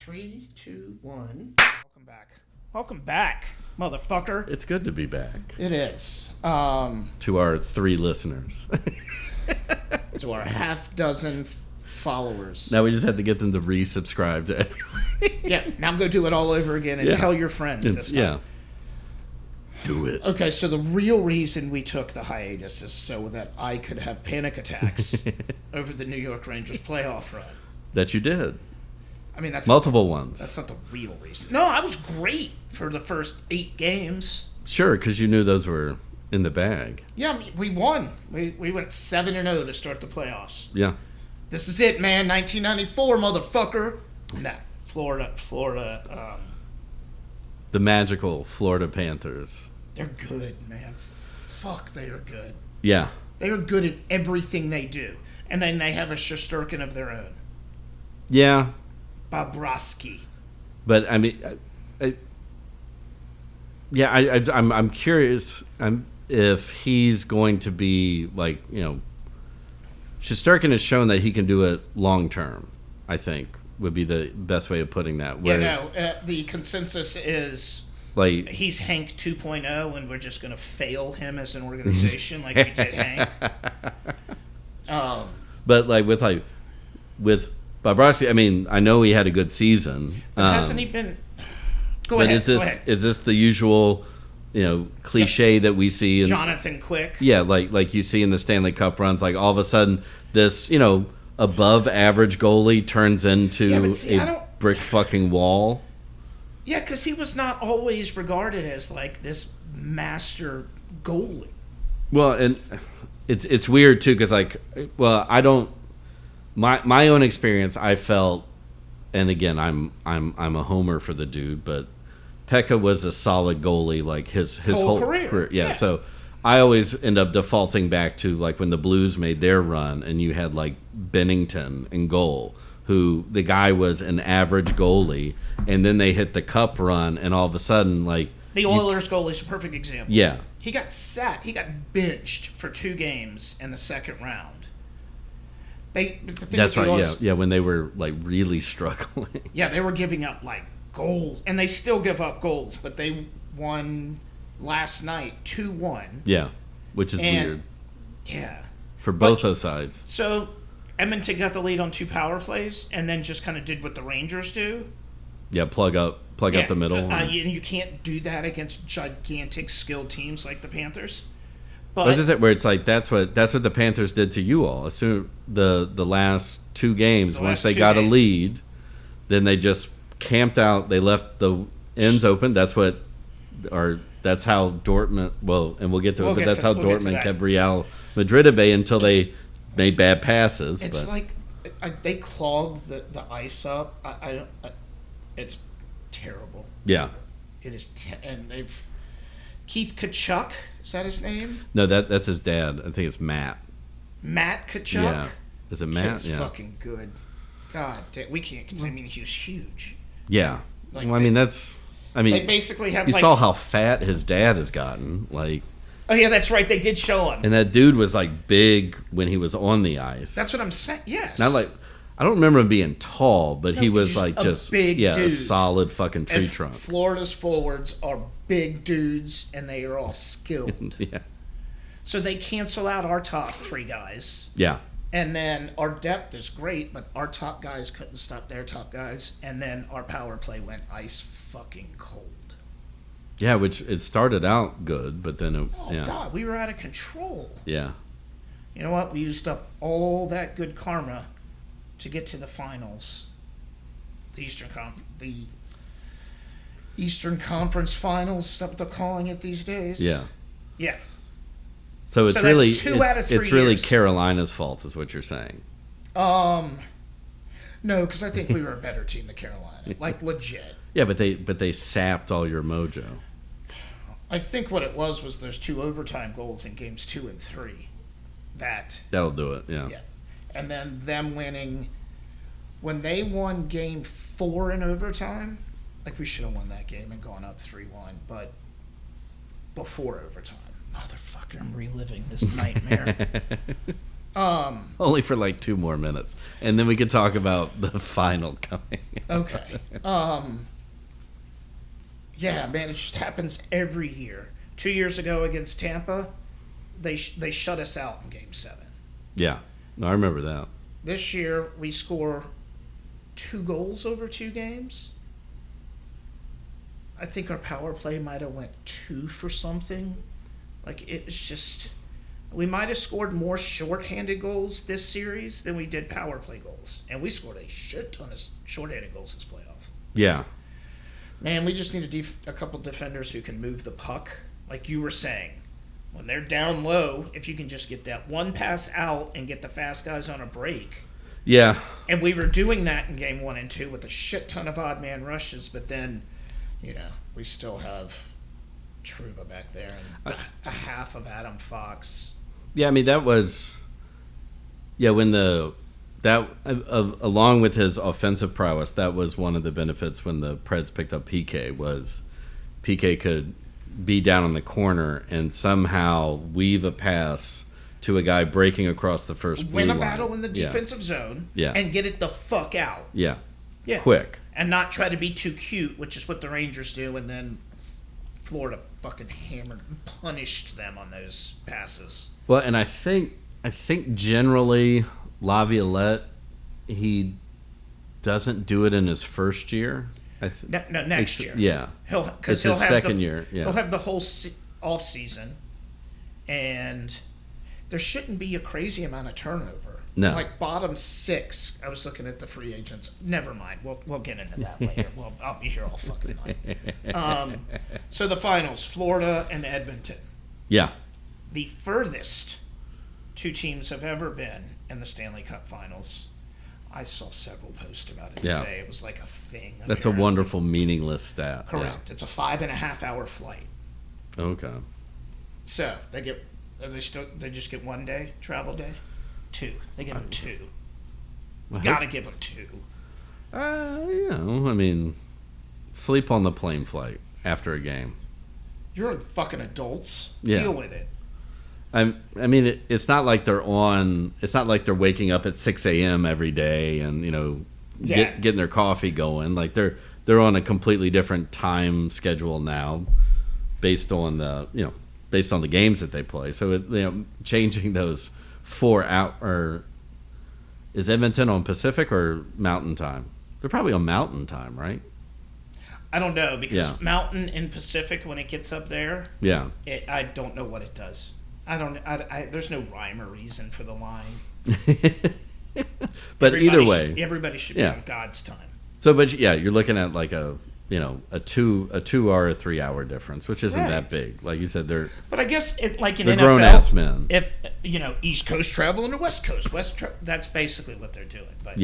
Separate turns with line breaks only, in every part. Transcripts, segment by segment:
Three, two, one. Welcome back. Welcome back, motherfucker.
It's good to be back.
It is.
To our 3 listeners.
To our half dozen followers.
Now we just had to get them to resubscribe to everyone.
Yeah, now go do it all over again and tell your friends this time.
Yeah. Do it.
Okay, so the real reason we took the hiatus is so that I could have panic attacks over the New York Rangers playoff run.
That you did.
I mean, that's
multiple ones.
That's not the real reason. No, I was great for the first 8 games.
Sure, because you knew those were in the bag.
Yeah, I mean, we won. We went 7-0 to start the playoffs.
Yeah.
This is it, man. 1994, motherfucker. Nah, Florida.
The magical Florida Panthers.
They're good, man. Fuck, they are good.
Yeah.
They are good at everything they do. And then they have a Shesterkin of their own.
Yeah.
Bobrovsky.
But I mean, I'm curious if he's going to be like, Shesterkin has shown that he can do it long term. I think would be the best way of putting that.
Whereas, the consensus is
like
he's Hank 2.0, and we're just going to fail him as an organization like we did Hank.
But with Bobrovsky, I mean, I know he had a good season.
Hasn't he been? Go ahead.
Is this the usual, cliche that we see in
Jonathan Quick?
Yeah, like you see in the Stanley Cup runs. Like all of a sudden, this above average goalie turns into a brick fucking wall.
Yeah, because he was not always regarded as like this master goalie.
Well, and it's weird too because I don't. My own experience, I felt, and again, I'm a homer for the dude, but Pekka was a solid goalie like his whole career. Yeah, so I always end up defaulting back to like when the Blues made their run, and you had like Bennington in goal, who the guy was an average goalie, and then they hit the Cup run, and all of a sudden like
the Oilers goalie is a perfect example.
Yeah,
he got benched for 2 games in the second round.
That's right. Yeah. When they were like really struggling.
Yeah, they were giving up like goals, and they still give up goals, but they won last night 2-1.
Yeah, which is weird.
Yeah,
for both those sides.
So Edmonton got the lead on 2 power plays, and then just kind of did what the Rangers do.
Yeah, plug up the middle.
You can't do that against gigantic skilled teams like the Panthers. But
this is it where it's like that's what the Panthers did to you all. As soon the last 2 games, once they got a lead, then they just camped out. They left the ends open. That's how Dortmund. Well, and we'll get to it, but that's how Dortmund kept Real Madrid at bay until they made bad passes.
It's like they clogged the ice up. It's terrible.
Yeah,
it is, and they've Keith Tkachuk. Is that his name?
No, that's his dad. I think it's Matt.
Matt Tkachuk?
Yeah. Is it Matt?
Kid's fucking good. God damn, we can't. I mean, he was huge.
Yeah. They basically have. You saw how fat his dad has gotten. Like.
Oh yeah, that's right. They did show him.
And that dude was like big when he was on the ice.
That's what I'm saying. Yes.
Not like. I don't remember him being tall, but he was
just big dude.
A solid fucking tree trunk.
Florida's forwards are big dudes, and they are all skilled.
Yeah.
So they cancel out our top 3 guys.
Yeah.
And then our depth is great, but our top guys couldn't stop their top guys, and then our power play went ice fucking cold.
Yeah, which it started out good, but then
God, we were out of control.
Yeah.
You know what? We used up all that good karma to get to the finals, the Eastern Conference Finals, is that what they're calling it these days?
Yeah.
Yeah.
So it's really
out of 3
it's really
years.
Carolina's fault, is what you're saying.
No, because I think we were a better team than Carolina, like legit.
Yeah, but they sapped all your mojo.
I think what it was those 2 overtime goals in games 2 and 3.
That'll do it. Yeah.
Yeah. And then them winning, when they won game 4 in overtime, like we should have won that game and gone up 3-1, but before overtime. Motherfucker, I'm reliving this nightmare.
Only for like 2 more minutes, and then we could talk about the final coming.
Okay. Yeah, man, it just happens every year. 2 years ago against Tampa, they shut us out in Game 7.
Yeah, no, I remember that.
This year, we score 2 goals over 2 games. I think our power play might have went 2 for something. Like, it's just... We might have scored more shorthanded goals this series than we did power play goals. And we scored a shit ton of shorthanded goals this playoff.
Yeah.
Man, we just need a couple defenders who can move the puck. Like you were saying, when they're down low, if you can just get that one pass out and get the fast guys on a break.
Yeah.
And we were doing that in Game 1 and 2 with a shit ton of odd man rushes, but then, we still have Trouba back there and a half of Adam Fox.
Yeah, I mean, that was... Yeah, when along with his offensive prowess, that was one of the benefits when the Preds picked up PK, was PK could be down in the corner and somehow weave a pass to a guy breaking across the first blue
Win a
line.
battle in the defensive zone and get it the fuck out.
Yeah.
Yeah.
Quick.
And not try to be too cute, which is what the Rangers do, and then Florida fucking hammered and punished them on those passes.
Well, and I think generally Laviolette, he doesn't do it in his first year.
No, next year.
Yeah.
Because
his second year. Yeah.
He'll have the whole off season, and there shouldn't be a crazy amount of turnover.
No.
Like bottom 6, I was looking at the free agents. Never mind. We'll get into that later. I'll be here all fucking night. So the finals, Florida and Edmonton.
Yeah.
The furthest 2 teams have ever been in the Stanley Cup Finals. I saw several posts about it today. It was like a thing.
That's apparently a wonderful, meaningless stat.
Correct. Yeah. It's a 5.5-hour flight.
Okay.
So they just get 1 day travel day? 2. They give them 2. You gotta give them 2.
I mean, sleep on the plane flight after a game.
You're fucking adults.
Yeah.
Deal with it.
I mean, it's not like they're on. It's not like they're waking up at 6 a.m. every day and getting their coffee going. Like they're on a completely different time schedule now, based on the games that they play. So changing those 4 hour. Is Edmonton on Pacific or Mountain time? They're probably on Mountain time, right?
I don't know because Mountain and Pacific, when it gets up there, I don't know what it does. There's no rhyme or reason for the line.
But either way,
everybody should be on God's time.
So, but you're looking at like a 2 hour or 3 hour difference, which isn't that big. Like you said, they're.
But I guess like in
they're
NFL,
grown ass men.
If East Coast travel and the West Coast, that's basically what they're doing. But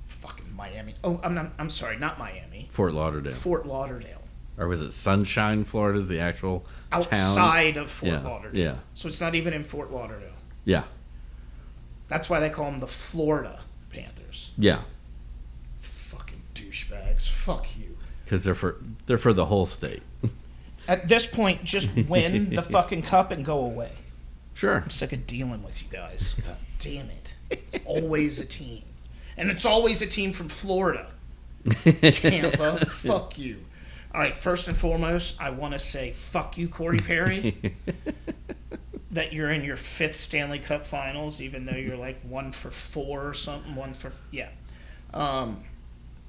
fucking Miami. Oh, I'm sorry, not Miami.
Fort Lauderdale.
Fort Lauderdale.
Or was it Sunshine, Florida is the actual
outside
town?
Of Fort Lauderdale.
Yeah.
So it's not even in Fort Lauderdale.
Yeah.
That's why they call them the Florida Panthers.
Yeah.
Fucking douchebags. Fuck you.
Because they're for the whole state.
At this point, just win the fucking cup and go away.
Sure.
I'm sick of dealing with you guys. God damn it. It's always a team. And it's always a team from Florida. Tampa. Fuck you. All right, first and foremost, I want to say fuck you, Corey Perry, that you're in your 5th Stanley Cup Finals, even though you're like 1 for 4 or something.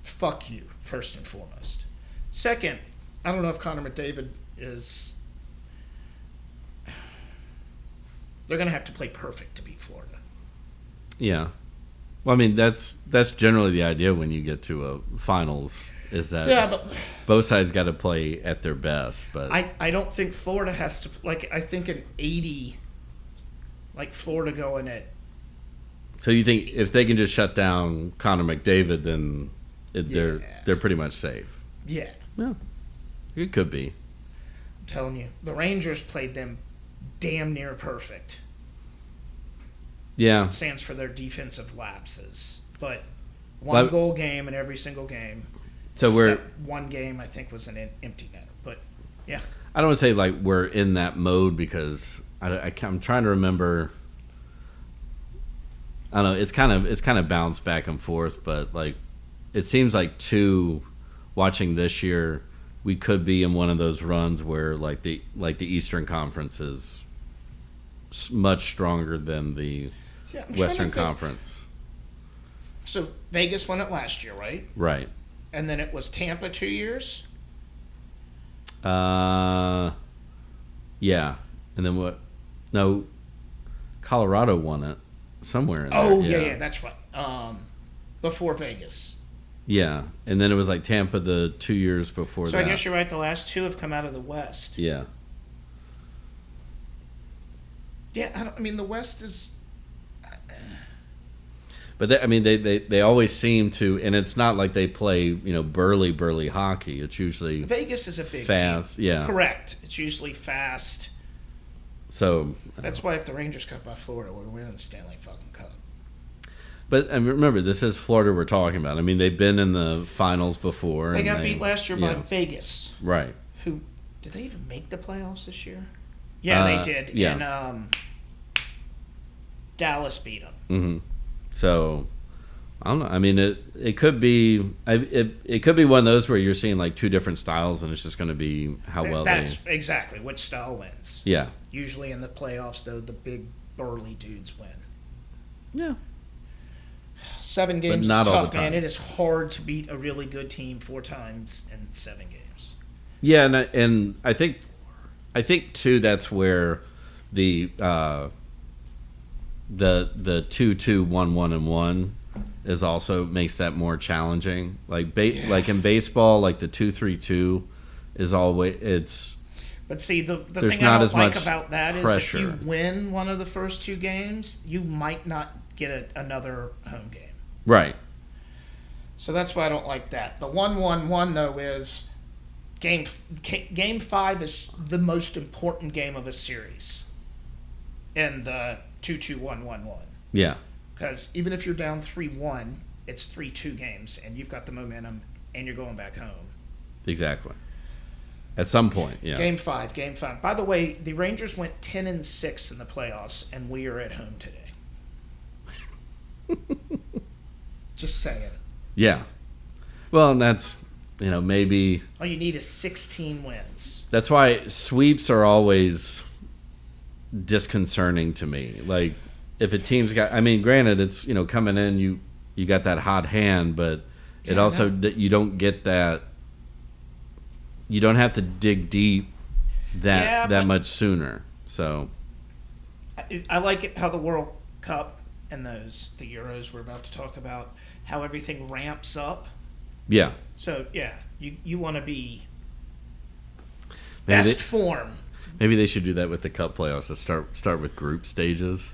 Fuck you, first and foremost. Second, I don't know if Connor McDavid is... They're going to have to play perfect to beat Florida.
Yeah. Well, I mean, that's generally the idea when you get to a finals. Is that
but
both sides got to play at their best, but
I don't think Florida has to I think an 80 like Florida going at.
So you think if they can just shut down Connor McDavid, then they're pretty much safe?
Yeah.
It could be.
I'm telling you, the Rangers played them damn near perfect.
Yeah.
It stands for their defensive lapses, but one goal game in every single game.
So
one game I think was an empty netter, but yeah.
I don't want to say like we're in that mode because I'm trying to remember. I don't know. It's kind of bounced back and forth, but like it seems like watching this year, we could be in one of those runs where like the Eastern Conference is much stronger than the Western Conference.
So Vegas won it last year, right?
Right.
And then it was Tampa 2 years.
Yeah. And then what? No, Colorado won it somewhere in there.
Oh yeah, that's right. Before Vegas.
Yeah, and then it was like Tampa the 2 years before that.
So I guess you're right. The last two have come out of the West.
Yeah.
Yeah, I mean the West is.
But they always seem to, and it's not like they play burly hockey. It's usually
Vegas is a big
fast.
Team.
Yeah,
correct. It's usually fast.
So
that's why if the Rangers cut by Florida, we're winning the Stanley fucking Cup.
But I mean, remember, this is Florida we're talking about. I mean, they've been in the finals before.
They got beat last year by Vegas.
Right.
Who did they even make the playoffs this year? Yeah, they did.
Yeah.
And Dallas beat them.
Mm-hmm. So I don't know. I mean, it could be it could be one of those where you're seeing like two different styles, and it's just going to be how well
that's exactly which style wins.
Yeah.
Usually in the playoffs, though, the big burly dudes win.
Yeah.
7 games is
not all
tough,
the time.
man. It is hard to beat a really good team 4 times in 7 games.
Yeah, and I think too that's where the 2-2, 1-1-1 is also makes that more challenging. Like like in baseball, like the 2-3-2 is always it's.
But see, the
There's
thing
not
I
as
don't like
much
about that is
pressure.
if you win one of the first 2 games, you might not get another home game.
Right.
So that's why I don't like that. The 1-1-1 though is game 5 is the most important game of a series. In the 2-2, 1-1-1.
Yeah.
Because even if you're down 3-1, it's 3-2 games, and you've got the momentum, and you're going back home.
Exactly. At some point, yeah.
Game 5. By the way, the Rangers went 10-6 in the playoffs, and we are at home today. Just saying.
Yeah. Well, and that's maybe
All you need is 16 wins.
that's why sweeps are always disconcerting to me. Like if a team's got, I mean, granted, it's coming in, you got that hot hand, but it also you don't get that. You don't have to dig deep that much sooner. So
I like it how the World Cup and the Euros we're about to talk about, how everything ramps up.
Yeah.
So yeah, you want to be best form.
Maybe they should do that with the Cup playoffs. To start with group stages,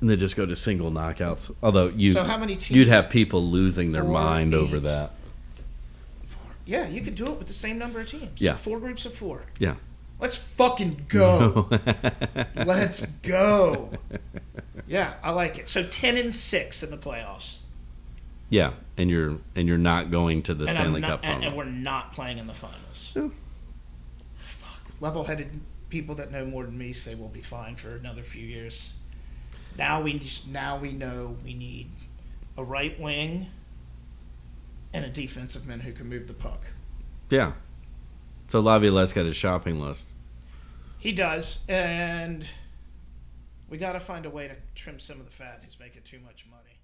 and then just go to single knockouts. Although
so how many teams?
You'd have people losing their
4,
mind
8,
over that.
4. Yeah, you could do it with the same number of teams.
Yeah.
4 groups of 4.
Yeah.
Let's fucking go. Let's go. Yeah, I like it. So 10-6 in the playoffs.
Yeah, and you're not going to the Stanley Cup final.
And we're not playing in the finals.
Yeah.
Fuck. Level-headed people that know more than me say we'll be fine for another few years. Now we know we need a right wing and a defensive man who can move the puck.
Yeah. So Laviolette's got his shopping list.
He does, and we got to find a way to trim some of the fat. He's making too much money.